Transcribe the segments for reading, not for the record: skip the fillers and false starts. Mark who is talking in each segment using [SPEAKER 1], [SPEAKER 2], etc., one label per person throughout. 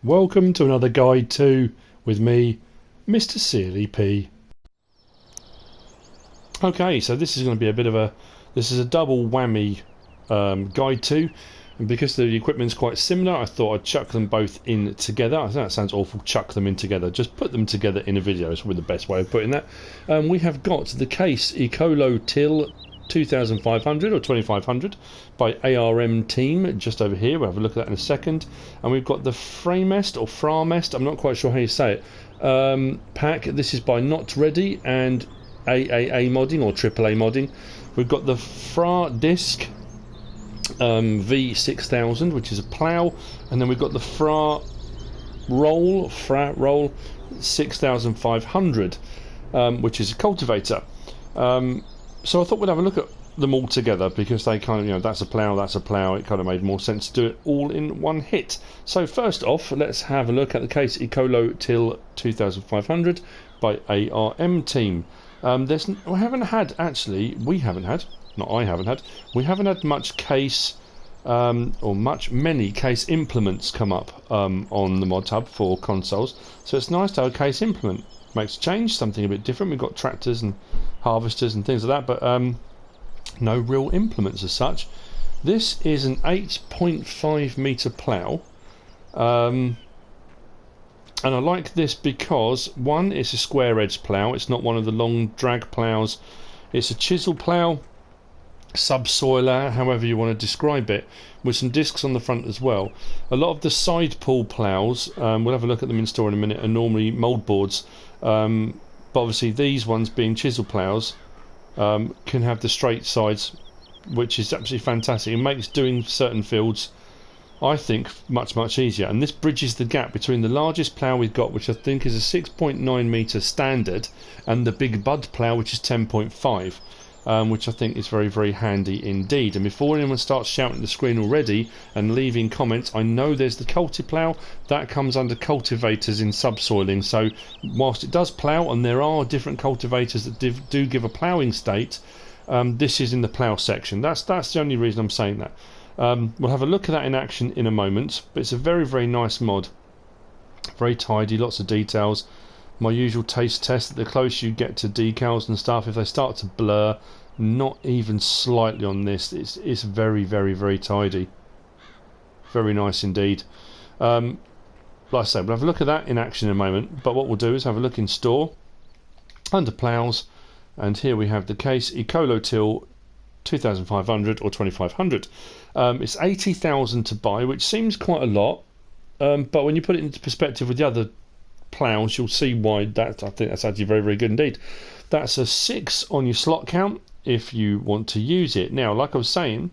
[SPEAKER 1] Welcome to another guide to with me, MrSealyp. Okay, so this is going to be a bit of a double whammy guide to, and because the equipment's quite similar, I thought I'd chuck them both in together. I think that sounds awful, chuck them in together. Just put them together in a video is probably the best way of putting that. We have got the case Ecolo-Til 2500 or 2500 by ARM team just over here. We'll have a look at that in a second. And we've got the FraMest or FraMest, I'm not quite sure how you say it, pack. This is by Not Ready and AAA modding or AAA modding. We've got the FraDisc V6000, which is a plough, and then we've got the FraRoll 6500, which is a cultivator. So I thought we'd have a look at them all together because they kind of, you know, that's a plough, it kind of made more sense to do it all in one hit. So first off, let's have a look at the case Ecolo-Til 2500 by ARM team. We haven't had much case or many case implements come up on the mod hub for consoles, so it's nice to have a case implement. Makes a change, something a bit different. We've got tractors and harvesters and things like that, but no real implements as such. This is an 8.5 meter plough, and I like this because one, it's a square edge plough. It's not one of the long drag ploughs. It's a chisel plough, subsoiler, however you want to describe it, with some discs on the front as well. A lot of the side pull ploughs, we'll have a look at them in store in a minute, are normally mould boards, but obviously these ones being chisel ploughs can have the straight sides, which is absolutely fantastic. It makes doing certain fields, I think, much easier, and this bridges the gap between the largest plough we've got, which I think is a 6.9 meter standard, and the big bud plough, which is 10.5. Which I think is very handy indeed. And before anyone starts shouting at the screen already and leaving comments, I know there's the Culti-Plough that comes under cultivators in subsoiling. So whilst it does plough, and there are different cultivators that do give a ploughing state, this is in the plough section. That's the only reason I'm saying that. We'll have a look at that in action in a moment, but it's a very nice mod, very tidy, lots of details. My usual taste test, the closer you get to decals and stuff, if they start to blur, not even slightly on this, it's very tidy. Very nice indeed. Like I said, we'll have a look at that in action in a moment, but what we'll do is have a look in store, under ploughs, and here we have the case Ecolo-Til 2500 or 2500. It's 80,000 to buy, which seems quite a lot, but when you put it into perspective with the other ploughs, you'll see why I think that's actually very good indeed. That's a 6 on your slot count if you want to use it. Now, like I was saying,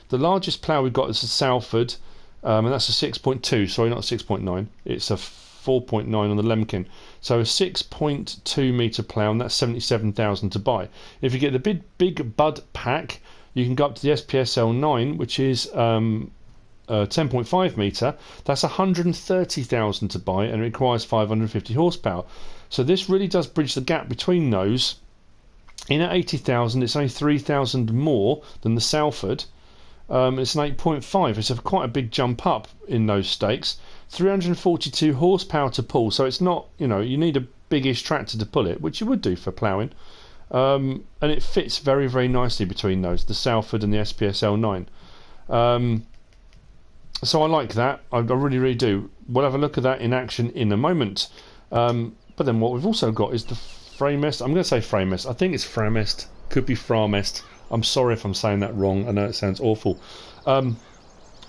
[SPEAKER 1] the largest plough we've got is a Salford, and that's a 6.2, sorry, not 6.9, it's a 4.9 on the Lemkin, so a 6.2 meter plough, and that's 77,000 to buy. If you get the big bud pack, you can go up to the SPSL9, which is 10.5 meter, that's 130,000 to buy, and it requires 550 horsepower. So this really does bridge the gap between those. In at 80,000, it's only 3,000 more than the Salford. It's an 8.5. It's quite a big jump up in those stakes. 342 horsepower to pull, so it's not, you know, you need a biggish tractor to pull it, which you would do for ploughing. And it fits very nicely between those, the Salford and the SPSL9. So I like that. I really do. We'll have a look at that in action in a moment. But then what we've also got is the FraMest. I'm going to say FraMest. I think it's FraMest. Could be FraMest. I'm sorry if I'm saying that wrong. I know it sounds awful. I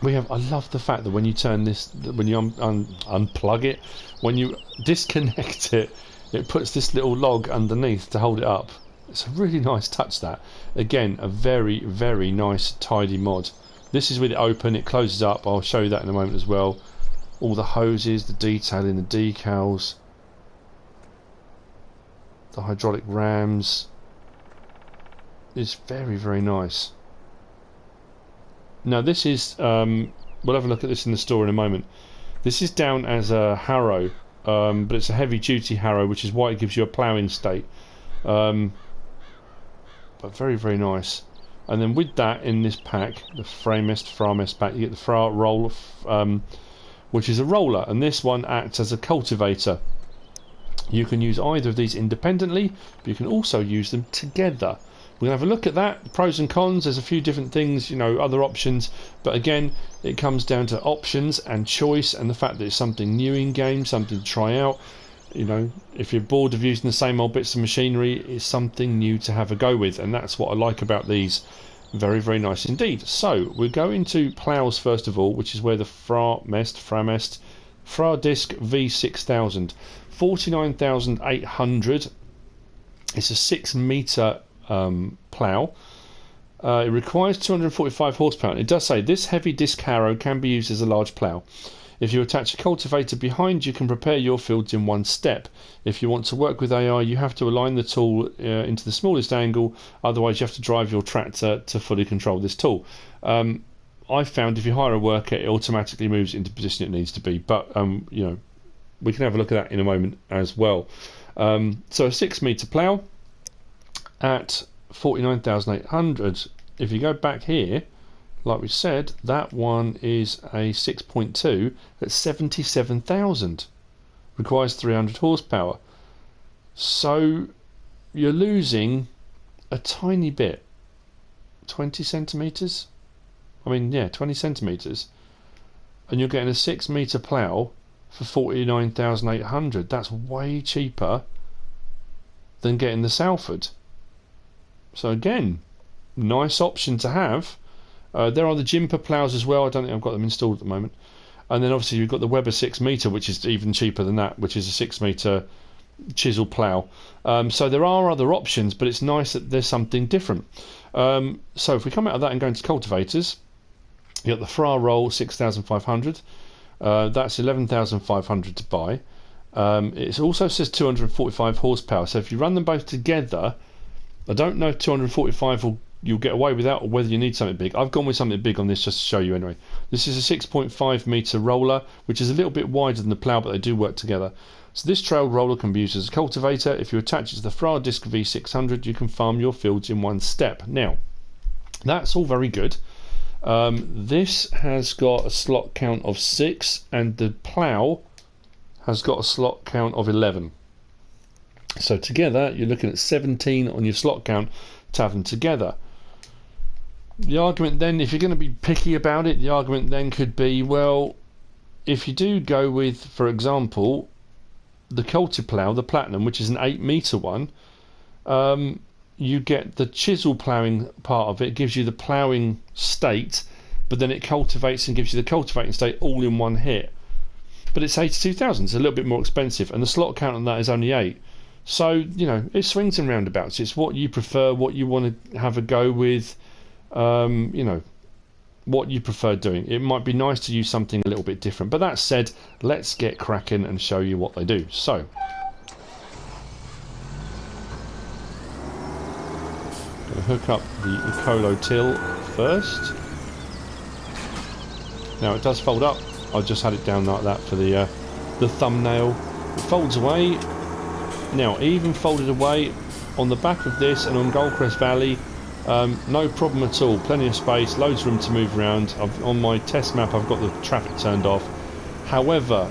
[SPEAKER 1] love the fact that when you turn this, when you unplug it, when you disconnect it, it puts this little log underneath to hold it up. It's a really nice touch, that. Again, a very nice, tidy mod. This is with it open, it closes up, I'll show you that in a moment as well. All the hoses, the detailing, the decals, the hydraulic rams. It's very nice. Now this is, we'll have a look at this in the store in a moment. This is down as a harrow, but it's a heavy duty harrow, which is why it gives you a ploughing state. But very nice. And then with that in this pack, the FraMest pack, you get the FraRoll which is a roller, and this one acts as a cultivator. You can use either of these independently, but you can also use them together. We're going to have a look at that, pros and cons. There's a few different things, you know, other options, but again, it comes down to options and choice, and the fact that it's something new in game, something to try out. You know, if you're bored of using the same old bits of machinery, it's something new to have a go with, and that's what I like about these. Very, very nice indeed. So we'll go into ploughs first of all, which is where the FraDisc V6000, 49,800. It's a 6 metre plough. It requires 245 horsepower. It does say this heavy disc harrow can be used as a large plough. If you attach a cultivator behind, you can prepare your fields in one step. If you want to work with AI, you have to align the tool into the smallest angle, otherwise you have to drive your tractor to fully control this tool. I've found if you hire a worker, it automatically moves into the position it needs to be, but you know, we can have a look at that in a moment as well. So a 6 metre plough at 49,800. If you go back here, like we said, that one is a 6.2 at 77,000. Requires 300 horsepower. So you're losing a tiny bit. 20 centimetres? I mean, yeah, 20 centimetres. And you're getting a 6 metre plough for 49,800. That's way cheaper than getting the Salford. So again, nice option to have. There are the Jimper ploughs as well. I don't think I've got them installed at the moment. And then obviously you've got the Weber 6 metre, which is even cheaper than that, which is a 6 metre chisel plough. So there are other options, but it's nice that there's something different. So if we come out of that and go into cultivators, you've got the FraRoll 6500. That's 11,500 to buy. It also says 245 horsepower. So if you run them both together, I don't know if 245 you'll get away without, or whether you need something big. I've gone with something big on this just to show you anyway. This is a 6.5 metre roller, which is a little bit wider than the plough, but they do work together. So this trail roller can be used as a cultivator. If you attach it to the FraDisc V600, you can farm your fields in one step. Now, that's all very good. This has got a slot count of 6, and the plough has got a slot count of 11. So together, you're looking at 17 on your slot count to have them together. The argument then, if you're going to be picky about it, the argument then could be, well, if you do go with, for example, the Ecolo-Til, the Platinum, which is an 8 metre one, you get the chisel ploughing part of it, gives you the ploughing state, but then it cultivates and gives you the cultivating state all in one hit. But it's 82,000, it's a little bit more expensive, and the slot count on that is only 8. So, you know, it swings and roundabouts. It's what you prefer, what you want to have a go with, you know, what you prefer doing. It might be nice to use something a little bit different. But that said, let's get cracking and show you what they do. So, going to hook up the Ecolo-Til first. Now it does fold up. I just had it down like that for the thumbnail. It folds away. Now, even folded away on the back of this and on Goldcrest Valley, no problem at all. Plenty of space, loads of room to move around. On my test map, I've got the traffic turned off. However,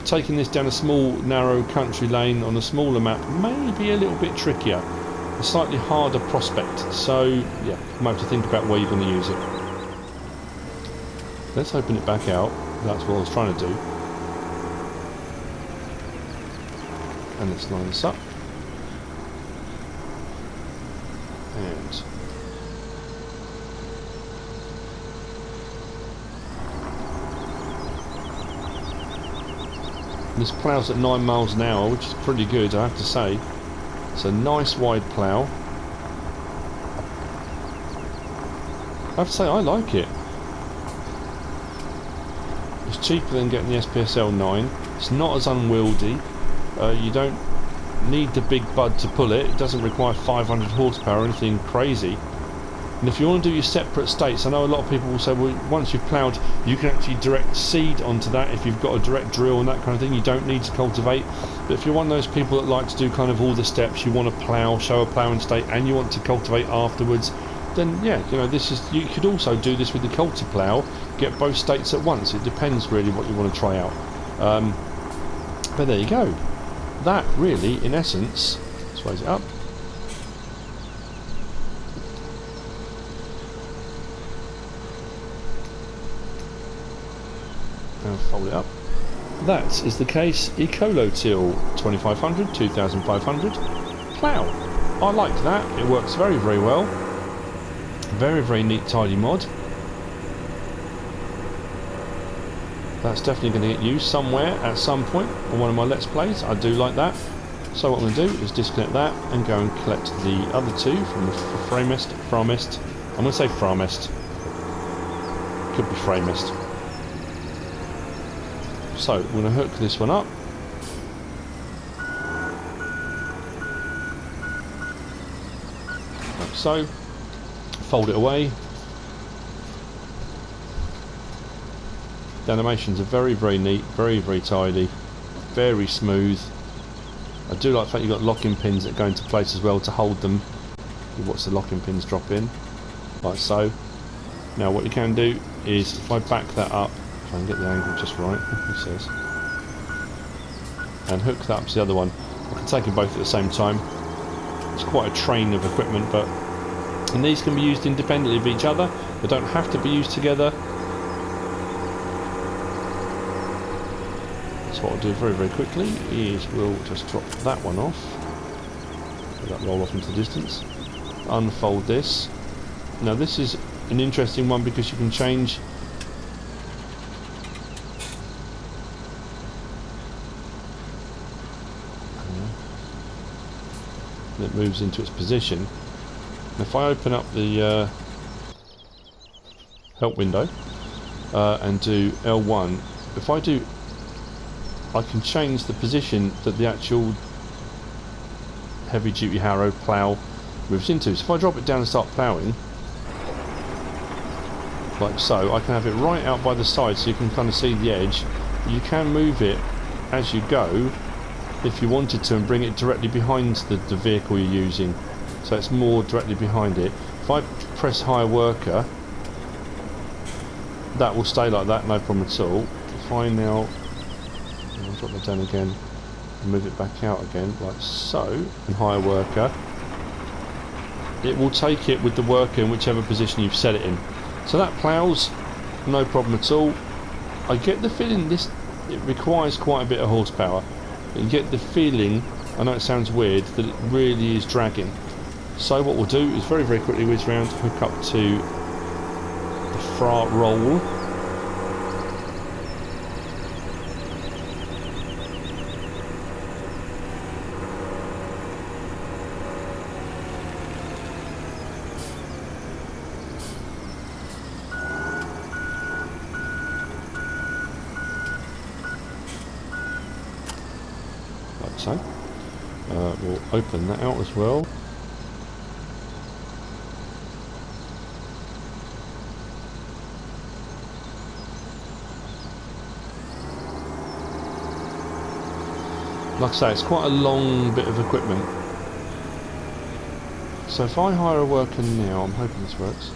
[SPEAKER 1] taking this down a small, narrow country lane on a smaller map may be a little bit trickier. A slightly harder prospect. So, yeah, you might have to think about where you're going to use it. Let's open it back out. That's what I was trying to do. And let's line this up. And this plough's at 9 miles an hour, which is pretty good, I have to say. It's a nice wide plough. I have to say, I like it. It's cheaper than getting the SPSL 9. It's not as unwieldy. You don't need the big bud to pull it. It doesn't require 500 horsepower or anything crazy. And if you want to do your separate states, I know a lot of people will say, well, once you've ploughed, you can actually direct seed onto that if you've got a direct drill and that kind of thing. You don't need to cultivate. But if you're one of those people that like to do kind of all the steps, you want to plough, show a ploughing state, and you want to cultivate afterwards, then yeah, you know, this is, you could also do this with the Ecolo-Til, get both states at once. It depends really what you want to try out. But there you go. That really, in essence, let's raise it up. And fold it up. That is the case Ecolo-Til 2500, 2500 plough. I like that. It works very, very well. Very, very neat, tidy mod. That's definitely going to get used somewhere at some point on one of my Let's Plays. I do like that. So what I'm going to do is disconnect that and go and collect the other two from the FraMist. I'm going to say FraMist. Could be FraMist. So I'm going to hook this one up. Like so. Fold it away. The animations are very, very neat, very, very tidy, very smooth. I do like the fact you've got locking pins that go into place as well to hold them. You watch the locking pins drop in, like so. Now what you can do is, if I back that up, if I can get the angle just right, he says, and hook that up to the other one, I can take them both at the same time. It's quite a train of equipment, but and these can be used independently of each other. They don't have to be used together. So what I'll do very, very quickly is we'll just drop that one off. Let that roll off into the distance. Unfold this. Now this is an interesting one because you can change it moves into its position. And if I open up the help window and do L1, if I do, I can change the position that the actual heavy duty harrow plough moves into. So if I drop it down and start ploughing, like so, I can have it right out by the side so you can kind of see the edge. You can move it as you go if you wanted to and bring it directly behind the vehicle you're using, so it's more directly behind it. If I press high worker, that will stay like that, no problem at all. If I now I'll drop that down again and move it back out again like so, and higher worker, it will take it with the worker in whichever position you've set it in. So that ploughs no problem at all. I get the feeling it requires quite a bit of horsepower. You get the feeling, I know it sounds weird, that it really is dragging. So what we'll do is very, very quickly whiz round, hook up to the FraRoll. Like so. We'll open that out as well. Like I say, it's quite a long bit of equipment. So if I hire a worker now, I'm hoping this works.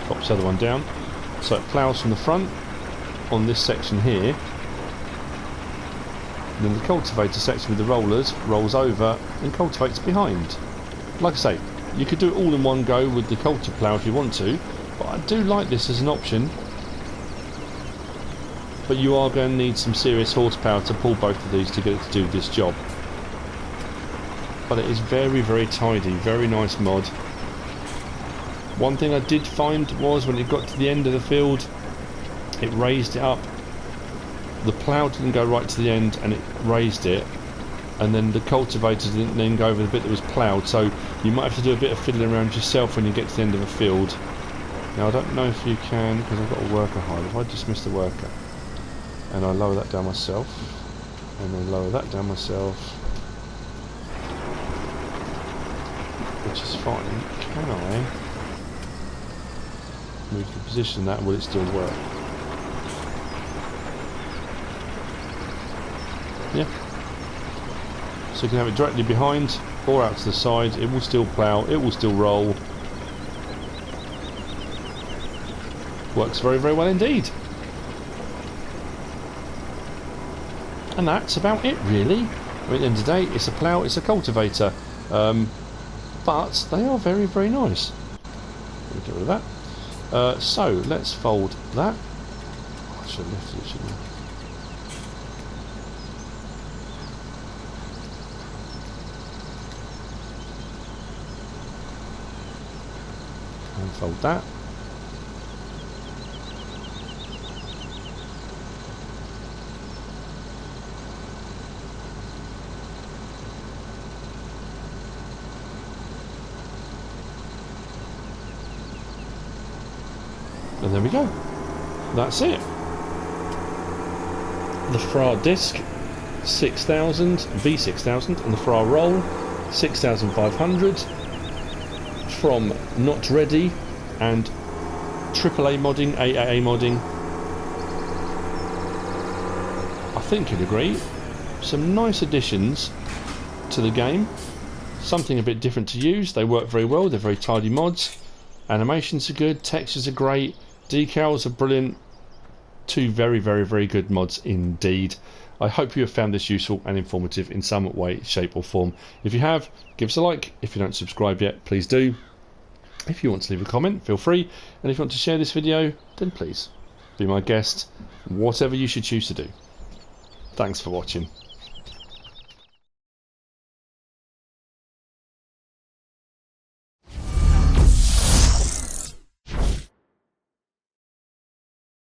[SPEAKER 1] Pops the other one down. So it ploughs from the front on this section here. And then the cultivator section with the rollers rolls over and cultivates behind. Like I say, you could do it all in one go with the Ecolo-Til if you want to, but I do like this as an option. But you are going to need some serious horsepower to pull both of these to get it to do this job. But it is very, very tidy, very nice mod. One thing I did find was when it got to the end of the field, it raised it up. The plough didn't go right to the end and it raised it, and then the cultivator didn't then go over the bit that was ploughed, so you might have to do a bit of fiddling around yourself when you get to the end of a field. Now I don't know if you can, because I've got a worker hide. If I dismiss the worker and I lower that down myself and then lower that down myself, which is fine, can I move the position that, will it still work? Yeah, So you can have it directly behind or out to the side. It will still plough, it will still roll. Works very, very well indeed. And that's about it really. I mean, at the end of the day, it's a plough, it's a cultivator. But they are very, very nice. Let me get rid of that. So let's fold that. Oh, I should have lifted it, shouldn't I? And fold that. And there we go. That's it. The FraDisc 6000, V6000, and the FraRoll 6500 from Not Ready and AAA modding, AAA modding. I think you'd agree. Some nice additions to the game. Something a bit different to use. They work very well. They're very tidy mods. Animations are good. Textures are great. Decals are brilliant. Two very, very, very good mods indeed. I hope you have found this useful and informative in some way, shape or form. If you have, give us a like. If you don't subscribe yet, please do. If you want to leave a comment, feel free. And if you want to share this video, then please be my guest. Whatever you should choose to do. Thanks for watching.